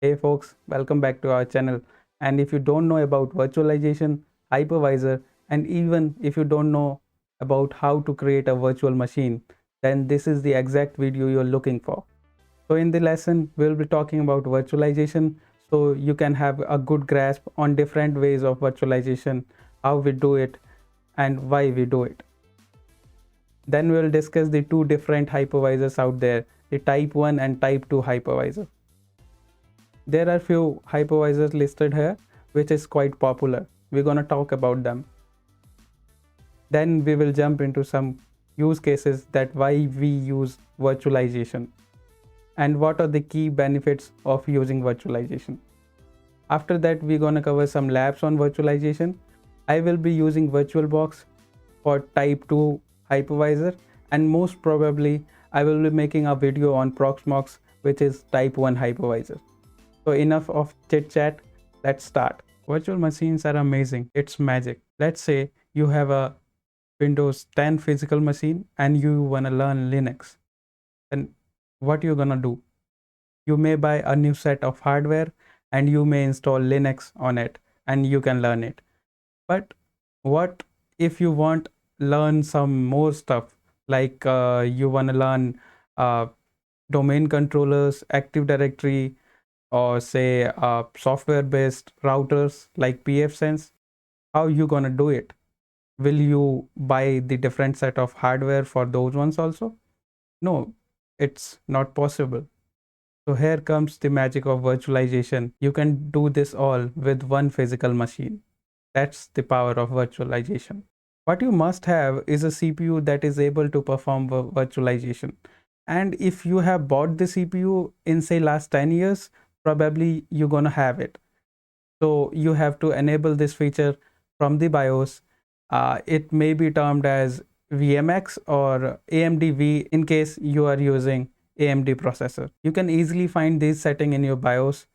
Hey folks, welcome back to our channel. And if you don't know about virtualization, hypervisor, and even if you don't know about how to create a virtual machine, then this is the exact video you're looking for. So in the lesson, we'll be talking about virtualization so you can have a good grasp on different ways of virtualization, how we do it, and why we do it. Then we'll discuss the two different hypervisors out there, the Type 1 and Type 2 hypervisor. There are few hypervisors listed here which is quite popular. We're gonna talk about them. Then we will jump into some use cases that why we use virtualization and what are the key benefits of using virtualization. After that, we're gonna cover some labs on virtualization. I will be using VirtualBox for Type 2 hypervisor, and most probably I will be making a video on Proxmox, which is Type 1 hypervisor. So enough of chit chat, let's start. Virtual machines are amazing, it's magic. Let's say you have a Windows 10 physical machine and you wanna learn Linux. Then what you're gonna do? You may buy a new set of hardware and you may install Linux on it and you can learn it. But what if you want learn some more stuff, like you wanna learn domain controllers, Active Directory, or say software based routers like pfSense? How you gonna do it? Will you buy the different set of hardware for those ones also? No, it's not possible. So here comes the magic of virtualization. You can do this all with one physical machine. That's the power of virtualization. What you must have is a CPU that is able to perform virtualization. And if you have bought the CPU in say last 10 years, probably you're gonna have it. So you have to enable this feature from the BIOS. It may be termed as VMX or AMD V in case you are using AMD processor. You can easily find these settings in your BIOS.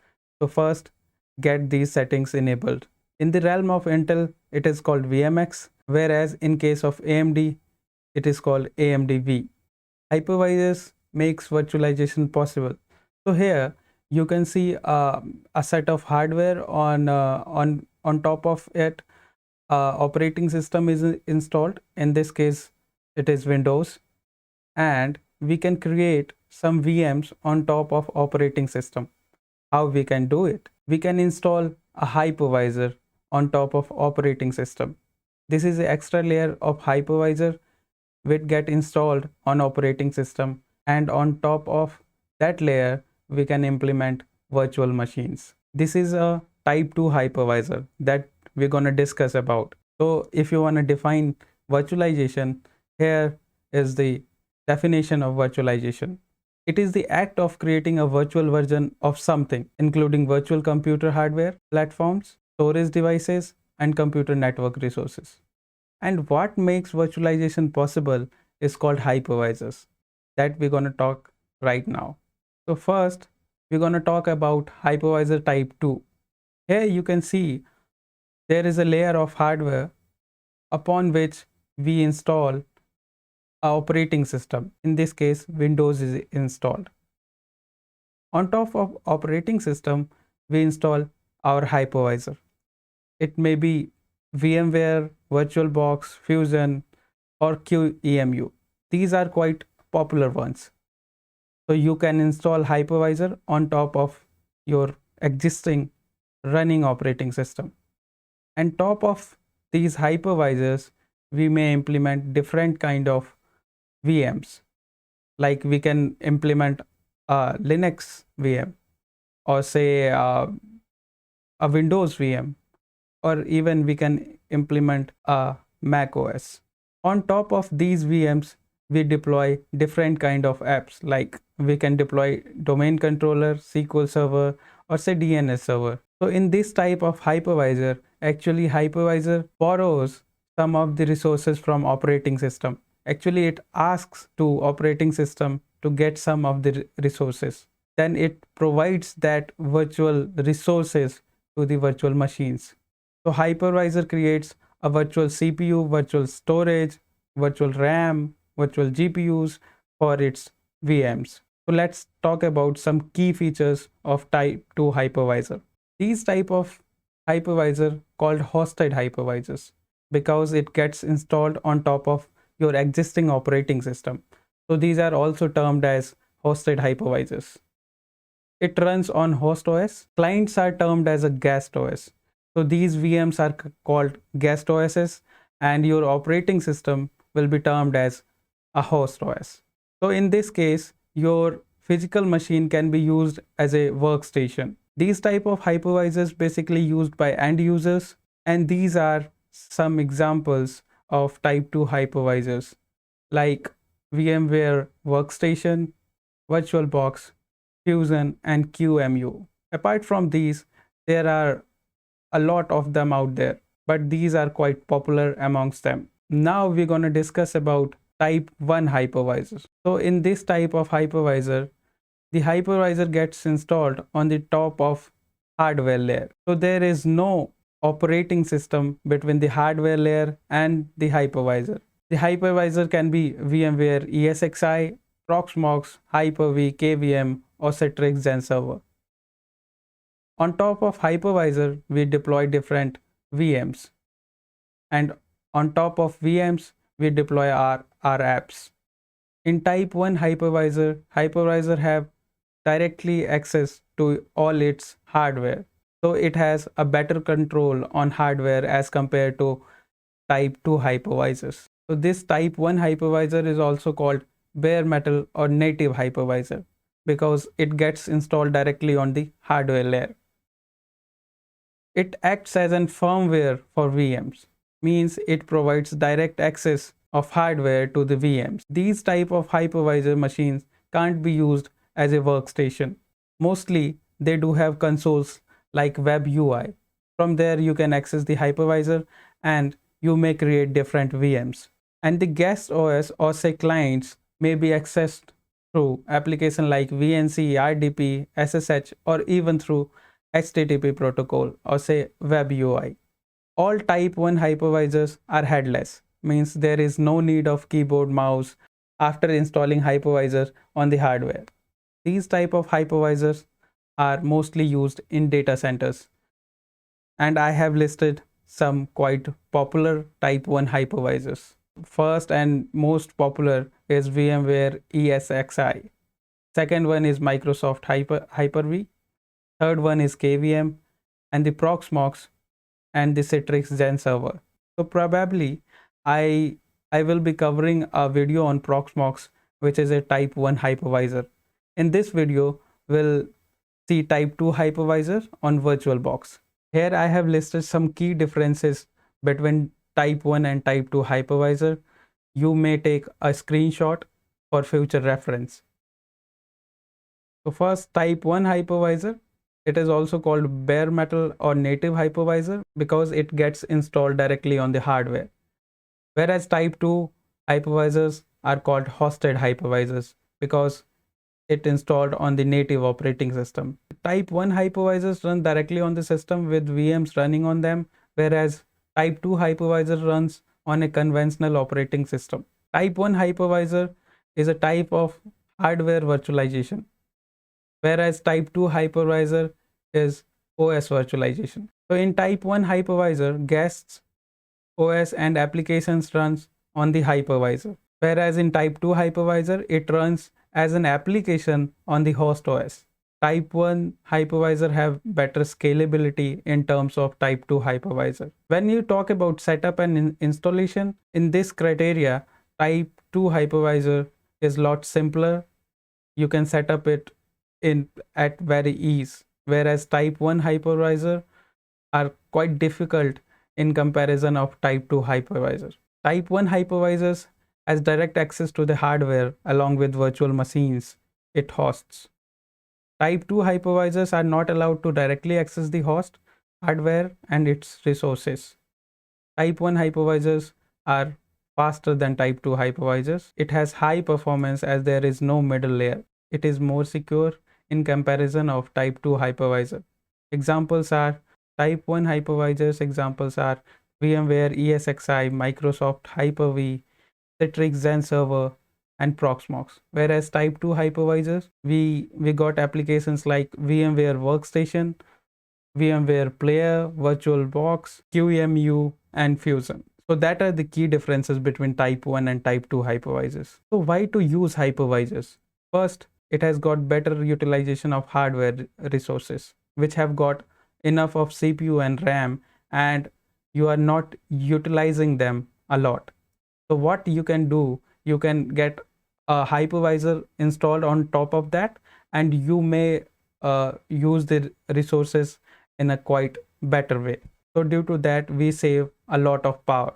So first, get these settings enabled. In the realm of Intel, it is called VMX, whereas in case of AMD, it is called AMD V. Hypervisors makes virtualization possible. So here you can see a set of hardware on top of it. Operating system is installed. In this case, it is Windows, and we can create some VMs on top of operating system. How we can do it? We can install a hypervisor on top of operating system. This is the extra layer of hypervisor which get installed on operating system, and on top of that layer we can implement virtual machines. This is a type 2 hypervisor that we're going to discuss about. So if you want to define virtualization, here is the definition of virtualization. It is the act of creating a virtual version of something, including virtual computer hardware, platforms, storage devices, and computer network resources. And what makes virtualization possible is called hypervisors, that we're going to talk right now. So first, we're going to talk about hypervisor type 2. Here you can see there is a layer of hardware upon which we install our operating system. In this case, Windows is installed. On top of operating system, we install our hypervisor. It may be VMware, VirtualBox, Fusion, or QEMU. These are quite popular ones. So you can install hypervisor on top of your existing running operating system. And top of these hypervisors, we may implement different kind of VMs. Like we can implement a Linux VM, or say a Windows VM, or even we can implement a Mac OS. On top of these VMs, we deploy different kind of apps, like we can deploy domain controller, SQL server, or say DNS server. So in this type of hypervisor, actually hypervisor borrows some of the resources from operating system. Actually it asks to operating system to get some of the resources. Then it provides that virtual resources to the virtual machines. So hypervisor creates a virtual CPU, virtual storage, virtual RAM, virtual GPUs for its VMs. So let's talk about some key features of Type 2 hypervisor. These type of hypervisor called hosted hypervisors because it gets installed on top of your existing operating system. So these are also termed as hosted hypervisors. It runs on host OS. Clients are termed as a guest OS. So these VMs are called guest OSs, and your operating system will be termed as a host OS. So in this case, your physical machine can be used as a workstation. These type of hypervisors basically used by end users, and these are some examples of type 2 hypervisors like VMware Workstation, VirtualBox, Fusion, and QEMU. Apart from these, there are a lot of them out there, but these are quite popular amongst them. Now we're going to discuss about type 1 hypervisors. So in this type of hypervisor, the hypervisor gets installed on the top of hardware layer. So there is no operating system between the hardware layer and the hypervisor. The hypervisor can be VMware ESXi, Proxmox, Hyper-V, KVM, or Citrix Xen Server. On top of hypervisor, we deploy different VMs, and on top of VMs, we deploy our apps. In type 1 hypervisor have directly access to all its hardware. So it has a better control on hardware as compared to type 2 hypervisors. So this type 1 hypervisor is also called bare metal or native hypervisor because it gets installed directly on the hardware layer. It acts as a firmware for VMs, means it provides direct access of hardware to the VMs. These type of hypervisor machines can't be used as a workstation. Mostly they do have consoles like web UI. From there you can access the hypervisor and you may create different VMs. And the guest OS or say clients may be accessed through application like VNC, RDP, SSH, or even through HTTP protocol or say web UI. All type 1 hypervisors are headless, means there is no need of keyboard mouse after installing hypervisor on the hardware. These type of hypervisors are mostly used in data centers, and I have listed some quite popular type 1 hypervisors. First and most popular is VMware ESXi. Second one is Microsoft Hyper-V. Third one is KVM, and the Proxmox and the Citrix Xen Server. So probably I will be covering a video on Proxmox, which is a type 1 hypervisor. In this video, we'll see type 2 hypervisor on VirtualBox. Here I have listed some key differences between type 1 and type 2 hypervisor. You may take a screenshot for future reference. So first, type 1 hypervisor. It is also called bare metal or native hypervisor because it gets installed directly on the hardware. Whereas type 2 hypervisors are called hosted hypervisors because it installed on the native operating system. Type 1 hypervisors run directly on the system with VMs running on them, whereas type 2 hypervisor runs on a conventional operating system. Type 1 hypervisor is a type of hardware virtualization, whereas type 2 hypervisor is OS virtualization. So in type 1 hypervisor, guests, OS and applications runs on the hypervisor, whereas in type 2 hypervisor, it runs as an application on the host OS. Type 1 hypervisor have better scalability in terms of type 2 hypervisor. When you talk about setup and installation, in this criteria, type 2 hypervisor is a lot simpler. You can set up it at very ease, whereas type 1 hypervisor are quite difficult in comparison of type 2 hypervisor. Type 1 hypervisors has direct access to the hardware along with virtual machines it hosts. Type 2 hypervisors are not allowed to directly access the host hardware and its resources. Type 1 hypervisors are faster than type 2 hypervisors. It has high performance as there is no middle layer. It is more secure in comparison of type 2 hypervisor. Examples are type 1 hypervisors. Examples are VMware ESXi, Microsoft Hyper-V, Citrix Xen Server, and Proxmox. Whereas Type 2 hypervisors, we got applications like VMware Workstation, VMware Player, VirtualBox, QEMU, and Fusion. So that are the key differences between Type 1 and Type 2 hypervisors. So why to use hypervisors? First, it has got better utilization of hardware resources, which have got enough of CPU and RAM, and you are not utilizing them a lot. So what you can do, you can get a hypervisor installed on top of that, and you may use the resources in a quite better way. So due to that, we save a lot of power.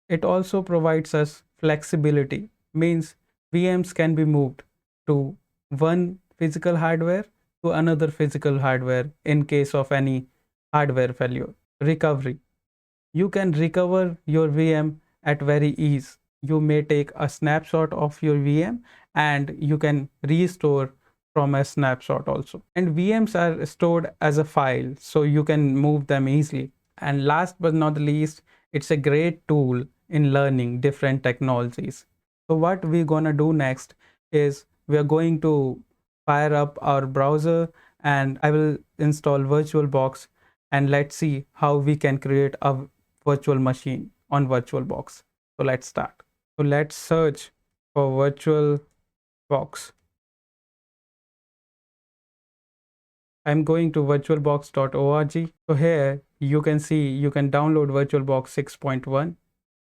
It also provides us flexibility, means VMs can be moved to one physical hardware to another physical hardware in case of any hardware failure. Recovery. You can recover your VM at very ease. You may take a snapshot of your VM and you can restore from a snapshot also. And VMs are stored as a file, so you can move them easily. And last but not least, it's a great tool in learning different technologies. So what we're gonna do next is we are going to fire up our browser, and I will install VirtualBox, and let's see how we can create a virtual machine on VirtualBox. So let's start. So let's search for VirtualBox. I'm going to virtualbox.org. So here you can see you can download VirtualBox 6.1.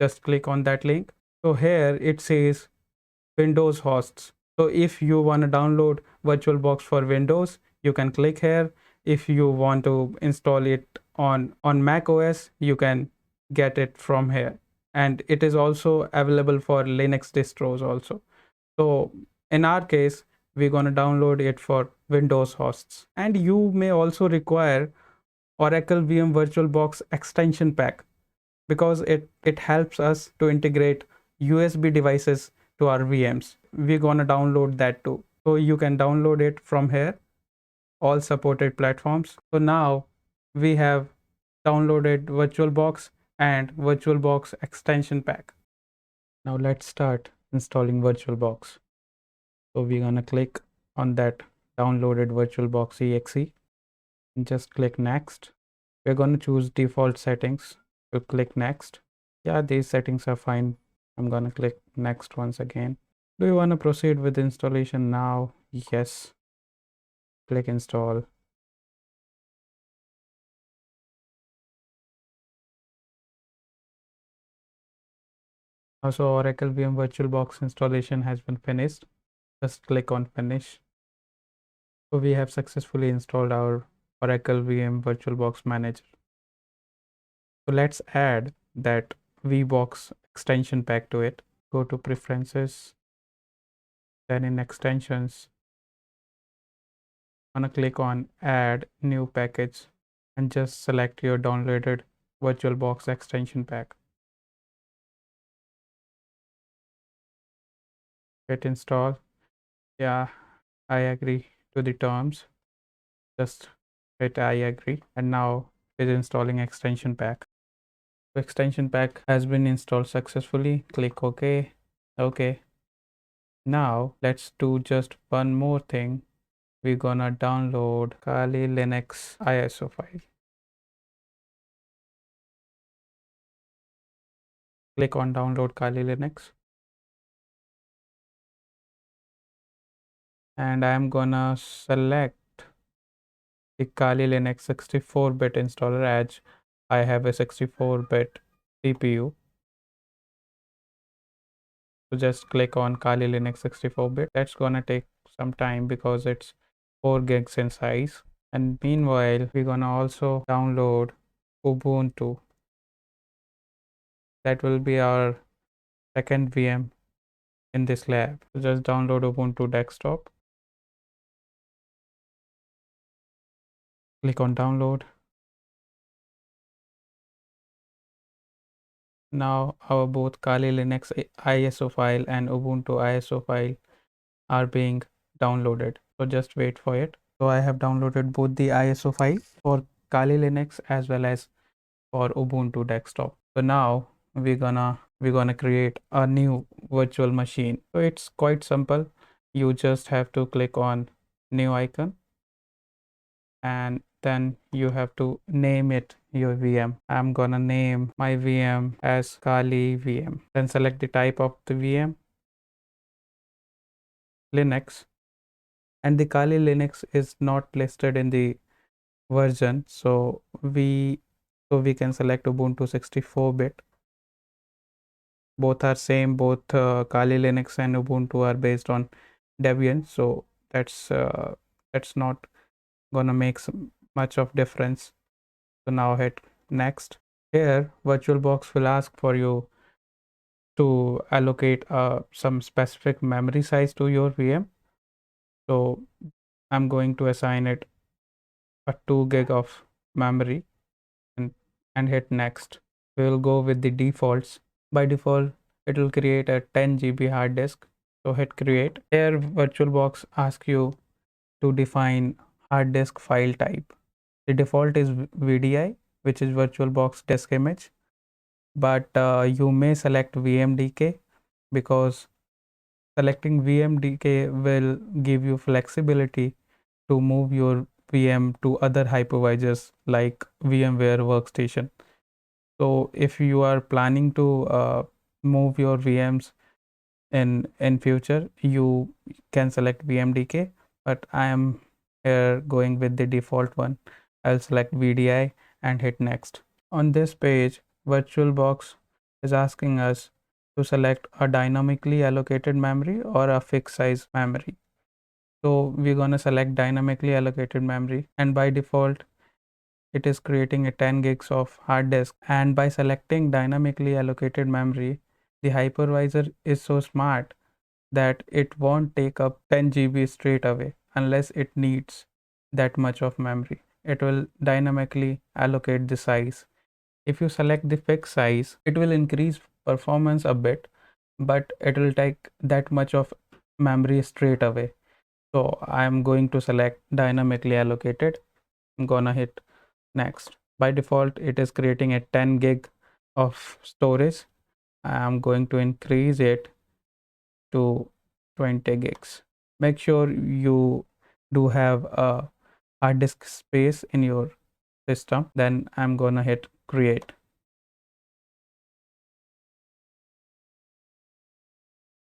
Just click on that link. So here it says Windows hosts. So if you want to download VirtualBox for Windows, you can click here. If you want to install it on Mac OS, you can get it from here. And it is also available for Linux distros also. So in our case, we're going to download it for Windows hosts. And you may also require Oracle VM VirtualBox extension pack, because it helps us to integrate USB devices to our VMs. We're gonna download that too. So you can download it from here, all supported platforms. So now we have downloaded VirtualBox and VirtualBox extension pack. Now let's start installing VirtualBox. So we're gonna click on that downloaded VirtualBox exe and just click next. We're gonna choose default settings. We'll click next. Yeah, these settings are fine. I'm gonna click next once again. Do you want to proceed with installation now? Yes. Click install. Also, Oracle VM VirtualBox installation has been finished. Just click on finish. So we have successfully installed our Oracle VM VirtualBox manager. So let's add that VBox extension pack to it. Go to preferences, then in extensions, I'm gonna click on add new package and just select your downloaded VirtualBox extension pack. Hit install. Yeah, I agree to the terms. Just hit I agree, and now it is installing extension pack. The extension pack has been installed successfully. Click OK. Okay. Now let's do just one more thing. We're gonna download Kali Linux ISO file. Click on download Kali Linux. And I'm gonna select the Kali Linux 64-bit installer, as I have a 64-bit CPU. So just click on Kali Linux 64-bit. That's gonna take some time because it's 4 gigs in size. And meanwhile, we're gonna also download Ubuntu. That will be our second VM in this lab. So just download Ubuntu desktop. Click on download. Now our both Kali Linux ISO file and Ubuntu ISO file are being downloaded. So just wait for it. So I have downloaded both the ISO file for Kali Linux as well as for Ubuntu desktop. So now we're gonna we're gonna create a new virtual machine. So it's quite simple. You just have to click on new icon, and then you have to name it your VM. I'm gonna name my VM as Kali VM. Then select the type of the VM, Linux, and the Kali Linux is not listed in the version, so we can select Ubuntu 64-bit. Both are same. Both Kali Linux and Ubuntu are based on Debian, so that's not gonna make much of difference. So now hit next. Here VirtualBox will ask for you to allocate some specific memory size to your VM. So I'm going to assign it a 2 gig of memory, and hit next. We will go with the defaults. By default, it will create a 10 GB hard disk. So hit create. Here VirtualBox asks you to define hard disk file type. The default is VDI, which is VirtualBox disk image, but you may select VMDK, because selecting VMDK will give you flexibility to move your VM to other hypervisors like VMware Workstation. So if you are planning to move your VMs in future, you can select VMDK, but I am here going with the default one. I'll select VDI and hit next. On this page, VirtualBox is asking us to select a dynamically allocated memory or a fixed size memory. So we're gonna select dynamically allocated memory, and by default it is creating a 10 gigs of hard disk. And by selecting dynamically allocated memory, the hypervisor is so smart that it won't take up 10 GB straight away unless it needs that much of memory. It will dynamically allocate the size. If you select the fixed size, it will increase performance a bit, but it will take that much of memory straight away. So I'm going to select dynamically allocated. I'm gonna hit next. By default, it is creating a 10 gig of storage. I'm going to increase it to 20 gigs. Make sure you do have a hard disk space in your system. Then I'm gonna hit create.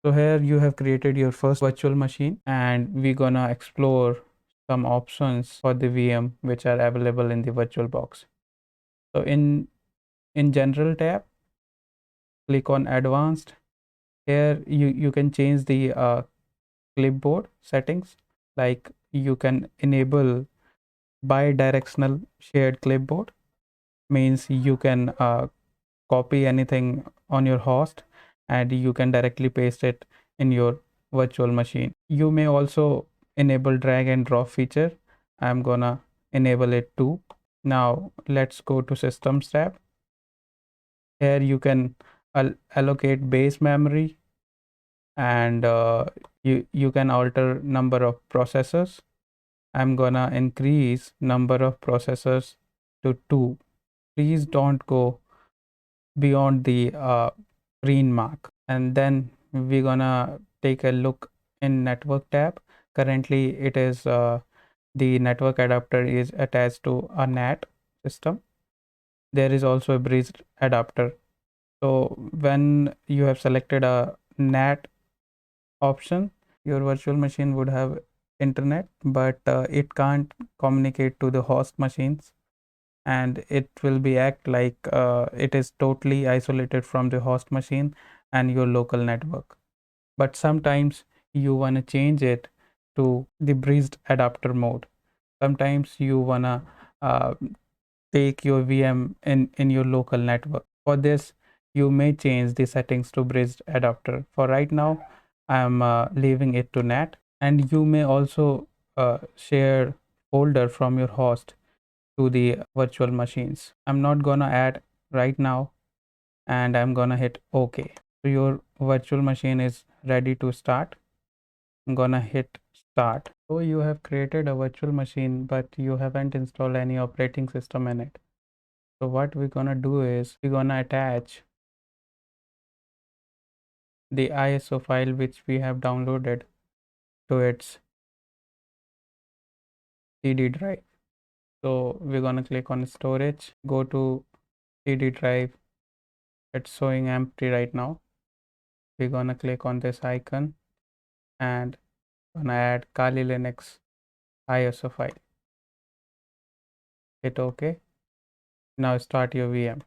So here you have created your first virtual machine, and we're gonna explore some options for the VM which are available in the VirtualBox. So in general tab, click on advanced. Here you can change the clipboard settings, like you can enable bi-directional shared clipboard, means you can copy anything on your host and you can directly paste it in your virtual machine. You may also enable drag and drop feature. I'm gonna enable it too. Now let's go to systems tab. Here you can allocate base memory, and you can alter number of processors. I'm gonna increase number of processors to 2. Please don't go beyond the green mark. And then we're gonna take a look in network tab. Currently it is the network adapter is attached to a NAT system. There is also a bridge adapter. So when you have selected a NAT option, your virtual machine would have internet, but it can't communicate to the host machines, and it will be act like it is totally isolated from the host machine and your local network. But sometimes you want to change it to the bridged adapter mode. Sometimes you want to uh, take your VM in your local network. For this, you may change the settings to bridged adapter. For right now, I'm leaving it to NAT, and you may also share folder from your host to the virtual machines. I'm not gonna add right now, and I'm gonna hit OK. So your virtual machine is ready to start. I'm gonna hit start. So you have created a virtual machine, but you haven't installed any operating system in it. So what we're gonna do is we're gonna attach the ISO file which we have downloaded to its CD drive. So we're gonna click on storage, go to CD drive. It's showing empty right now. We're gonna click on this icon and gonna add Kali Linux ISO file. Hit OK. Now start your VM.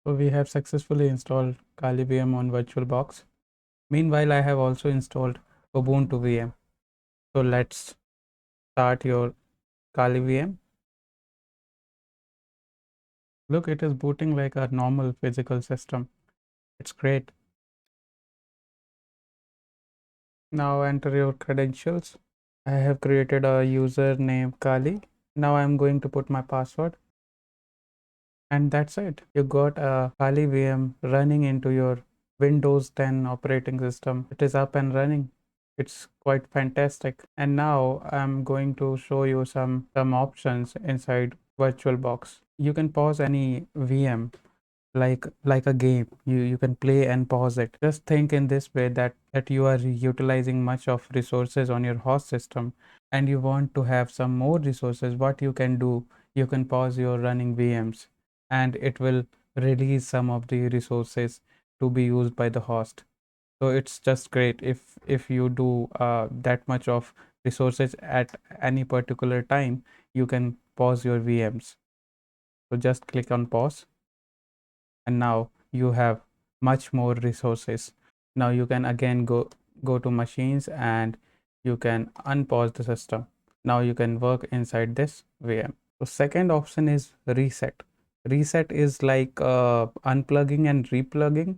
So we have successfully installed Kali VM on VirtualBox. Meanwhile, I have also installed Ubuntu VM. So let's start your Kali VM. Look, it is booting like a normal physical system. It's great. Now enter your credentials. I have created a user named Kali. Now I'm going to put my password. And that's it. You got a Kali VM running into your Windows 10 operating system. It is up and running. It's quite fantastic. And now I'm going to show you some options inside VirtualBox. You can pause any VM like a game. You can play and pause it. Just think in this way that you are utilizing much of resources on your host system and you want to have some more resources. What you can do, you can pause your running VMs and it will release some of the resources to be used by the host. So it's just great if you do that much of resources at any particular time, you can pause your VMs. So just click on pause and now you have much more resources. Now you can again go to machines and you can unpause the system. Now you can work inside this VM. So second option is reset. Reset is like unplugging and replugging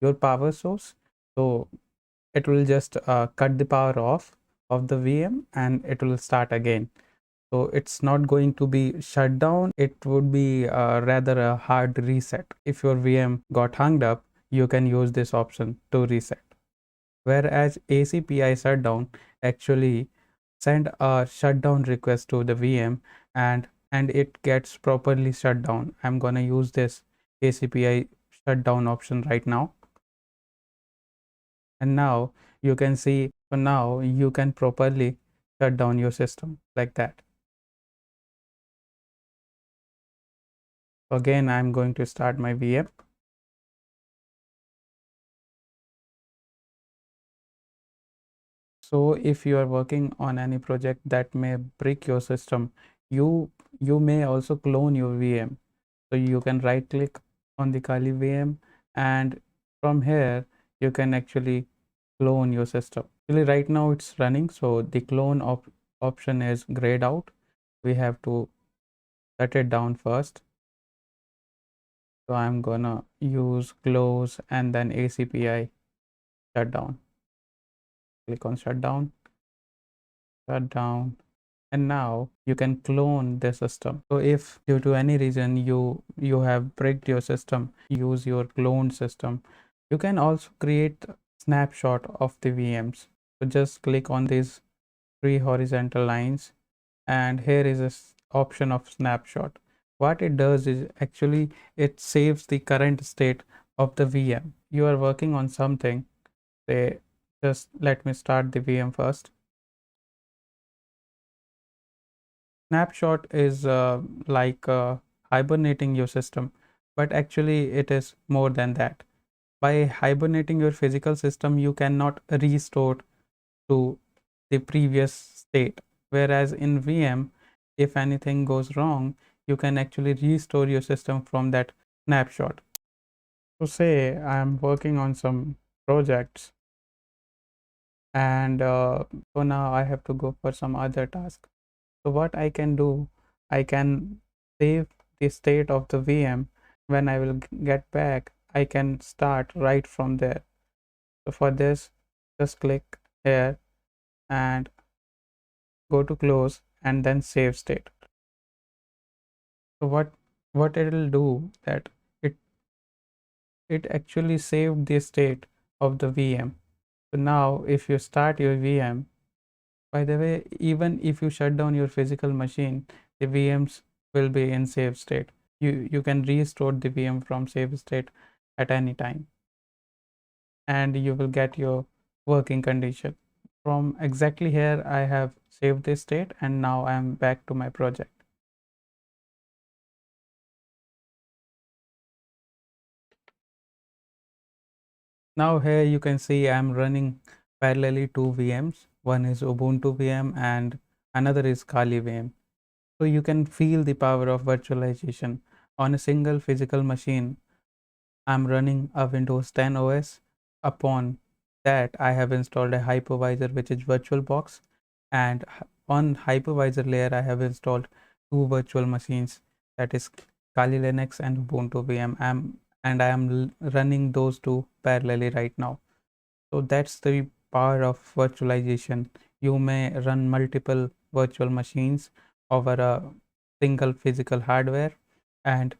your power source. So it will just cut the power off of the VM and it will start again. So it's not going to be shut down. It would be rather a hard reset. If your VM got hung up, you can use this option to reset. Whereas ACPI shutdown actually send a shutdown request to the VM and it gets properly shut down. I'm gonna use this ACPI shutdown option right now. And now you can see, so now you can properly shut down your system like that. Again, I'm going to start my VM. So if you are working on any project that may break your system, you may also clone your VM. So you can right click on the Kali VM and from here you can actually clone your system. Actually right now it's running, so the clone option is grayed out. We have to shut it down first. So I'm gonna use close and then ACPI shutdown. Click on shutdown, and now you can clone the system. So if due to any reason you have bricked your system, use your cloned system. You can also create snapshot of the VMs. So just click on these three horizontal lines and here is a option of snapshot. What it does is actually it saves the current state of the VM. You are working on something, say, just let me start the VM first. Snapshot is like hibernating your system, but actually it is more than that. By hibernating your physical system, you cannot restore to the previous state, whereas in VM, if anything goes wrong, you can actually restore your system from that snapshot. So say I am working on some projects, and so now I have to go for some other task. So what I can do, I can save the state of the VM. When I will get back, I can start right from there. So for this, just click here and go to close and then save state. So what it will do, that it actually saved the state of the VM. So now if you start your VM, by the way, even if you shut down your physical machine, the VMs will be in save state. You can restore the VM from save state at any time, and you will get your working condition. From exactly here, I have saved this state, and now I am back to my project. Now here you can see I'm running parallelly two VMs. One is Ubuntu VM and another is Kali VM. So you can feel the power of virtualization. On a single physical machine, I'm running a Windows 10 OS. Upon that, I have installed a hypervisor, which is VirtualBox, and on hypervisor layer, I have installed two virtual machines, that is Kali Linux and Ubuntu VM. I am running those two parallelly right now. So that's the power of virtualization. You may run multiple virtual machines over a single physical hardware, and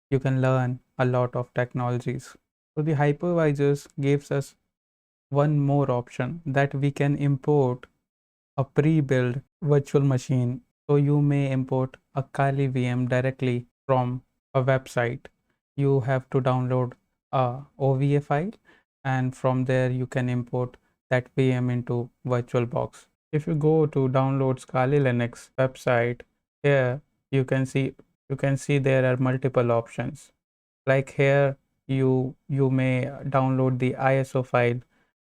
you can learn a lot of technologies. So the hypervisors gives us one more option, that we can import a pre-built virtual machine. So you may import a Kali VM directly from a website. You have to download a OVA file, and from there you can import that VM into VirtualBox. If you go to downloads Kali Linux website, here you can see there are multiple options. Like here you may download the ISO file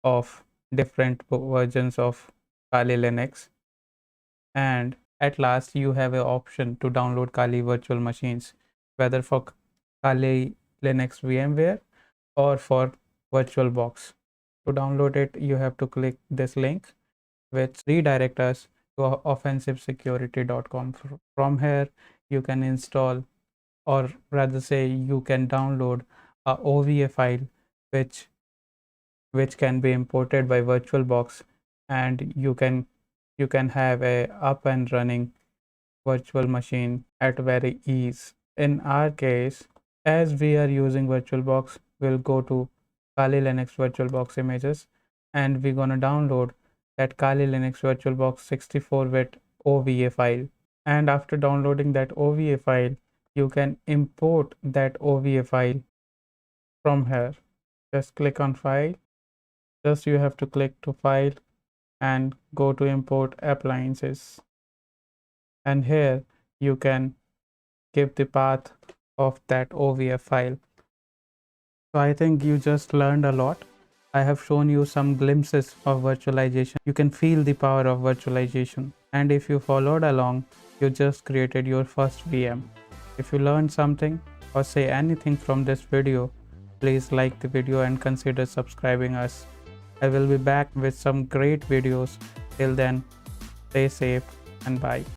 of different versions of Kali Linux, and at last you have an option to download Kali virtual machines, whether for Kali Linux VMware or for VirtualBox. To download it, you have to click this link, which redirect us to offensivesecurity.com. From here you can install, or rather say you can download a OVA file, which can be imported by VirtualBox, and you can have a up and running virtual machine at very ease. In our case, as we are using VirtualBox, we'll go to Kali Linux VirtualBox images, and we're gonna download that Kali Linux VirtualBox 64-bit OVA file. And after downloading that OVA file, you can import that OVA file from here. Just click on file. Just you have to click to file and go to import appliances, and here you can give the path of that OVF file. So I think you just learned a lot. I have shown you some glimpses of virtualization. You can feel the power of virtualization, and if you followed along, you just created your first VM. If you learned something or say anything from this video, please like the video and consider subscribing us. I will be back with some great videos. Till then, stay safe and bye.